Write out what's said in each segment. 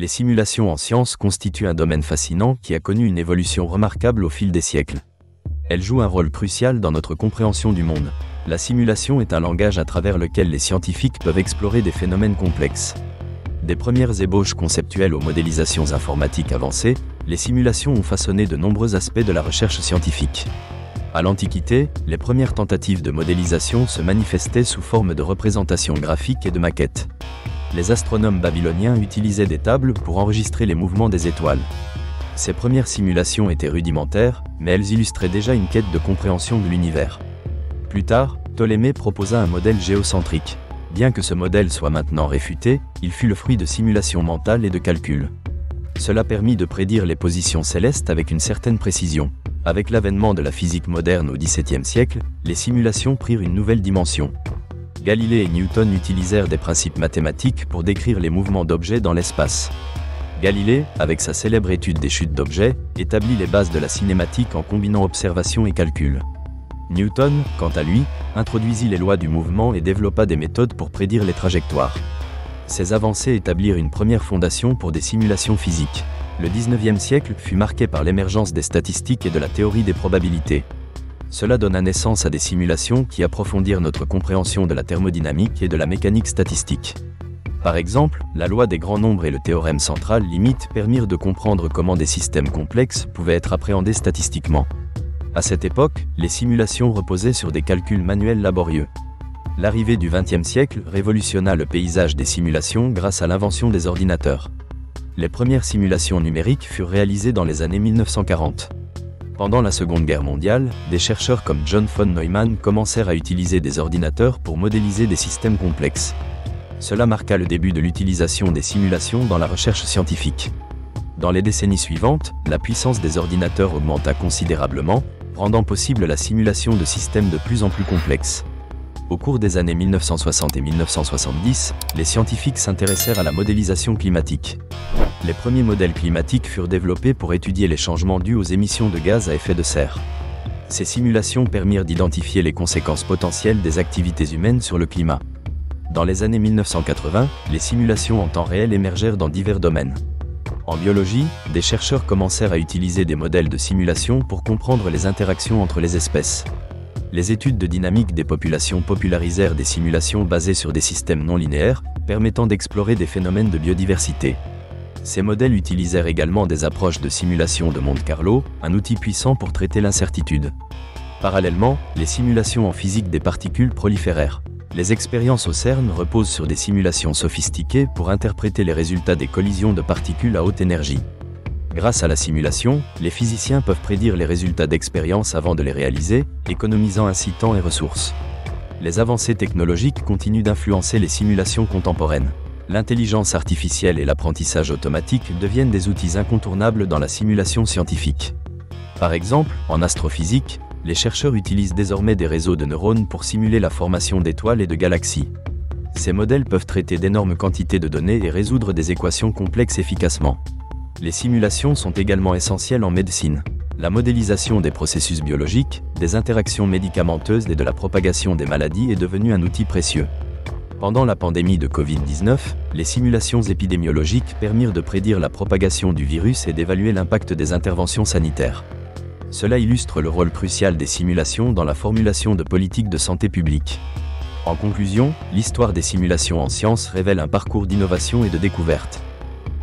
Les simulations en sciences constituent un domaine fascinant qui a connu une évolution remarquable au fil des siècles. Elles jouent un rôle crucial dans notre compréhension du monde. La simulation est un langage à travers lequel les scientifiques peuvent explorer des phénomènes complexes. Des premières ébauches conceptuelles aux modélisations informatiques avancées, les simulations ont façonné de nombreux aspects de la recherche scientifique. À l'Antiquité, les premières tentatives de modélisation se manifestaient sous forme de représentations graphiques et de maquettes. Les astronomes babyloniens utilisaient des tables pour enregistrer les mouvements des étoiles. Ces premières simulations étaient rudimentaires, mais elles illustraient déjà une quête de compréhension de l'univers. Plus tard, Ptolémée proposa un modèle géocentrique. Bien que ce modèle soit maintenant réfuté, il fut le fruit de simulations mentales et de calculs. Cela permit de prédire les positions célestes avec une certaine précision. Avec l'avènement de la physique moderne au XVIIe siècle, les simulations prirent une nouvelle dimension. Galilée et Newton utilisèrent des principes mathématiques pour décrire les mouvements d'objets dans l'espace. Galilée, avec sa célèbre étude des chutes d'objets, établit les bases de la cinématique en combinant observation et calcul. Newton, quant à lui, introduisit les lois du mouvement et développa des méthodes pour prédire les trajectoires. Ces avancées établirent une première fondation pour des simulations physiques. Le XIXe siècle fut marqué par l'émergence des statistiques et de la théorie des probabilités. Cela donna naissance à des simulations qui approfondirent notre compréhension de la thermodynamique et de la mécanique statistique. Par exemple, la loi des grands nombres et le théorème central limite permirent de comprendre comment des systèmes complexes pouvaient être appréhendés statistiquement. À cette époque, les simulations reposaient sur des calculs manuels laborieux. L'arrivée du XXe siècle révolutionna le paysage des simulations grâce à l'invention des ordinateurs. Les premières simulations numériques furent réalisées dans les années 1940. Pendant la Seconde Guerre mondiale, des chercheurs comme John von Neumann commencèrent à utiliser des ordinateurs pour modéliser des systèmes complexes. Cela marqua le début de l'utilisation des simulations dans la recherche scientifique. Dans les décennies suivantes, la puissance des ordinateurs augmenta considérablement, rendant possible la simulation de systèmes de plus en plus complexes. Au cours des années 1960 et 1970, les scientifiques s'intéressèrent à la modélisation climatique. Les premiers modèles climatiques furent développés pour étudier les changements dus aux émissions de gaz à effet de serre. Ces simulations permirent d'identifier les conséquences potentielles des activités humaines sur le climat. Dans les années 1980, les simulations en temps réel émergèrent dans divers domaines. En biologie, des chercheurs commencèrent à utiliser des modèles de simulation pour comprendre les interactions entre les espèces. Les études de dynamique des populations popularisèrent des simulations basées sur des systèmes non linéaires, permettant d'explorer des phénomènes de biodiversité. Ces modèles utilisèrent également des approches de simulation de Monte-Carlo, un outil puissant pour traiter l'incertitude. Parallèlement, les simulations en physique des particules proliférèrent. Les expériences au CERN reposent sur des simulations sophistiquées pour interpréter les résultats des collisions de particules à haute énergie. Grâce à la simulation, les physiciens peuvent prédire les résultats d'expériences avant de les réaliser, économisant ainsi temps et ressources. Les avancées technologiques continuent d'influencer les simulations contemporaines. L'intelligence artificielle et l'apprentissage automatique deviennent des outils incontournables dans la simulation scientifique. Par exemple, en astrophysique, les chercheurs utilisent désormais des réseaux de neurones pour simuler la formation d'étoiles et de galaxies. Ces modèles peuvent traiter d'énormes quantités de données et résoudre des équations complexes efficacement. Les simulations sont également essentielles en médecine. La modélisation des processus biologiques, des interactions médicamenteuses et de la propagation des maladies est devenue un outil précieux. Pendant la pandémie de Covid-19, les simulations épidémiologiques permirent de prédire la propagation du virus et d'évaluer l'impact des interventions sanitaires. Cela illustre le rôle crucial des simulations dans la formulation de politiques de santé publique. En conclusion, l'histoire des simulations en sciences révèle un parcours d'innovation et de découverte.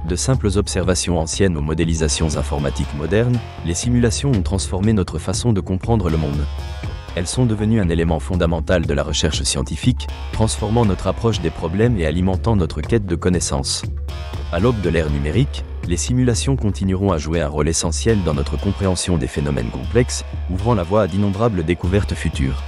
De simples observations anciennes aux modélisations informatiques modernes, les simulations ont transformé notre façon de comprendre le monde. Elles sont devenues un élément fondamental de la recherche scientifique, transformant notre approche des problèmes et alimentant notre quête de connaissances. À l'aube de l'ère numérique, les simulations continueront à jouer un rôle essentiel dans notre compréhension des phénomènes complexes, ouvrant la voie à d'innombrables découvertes futures.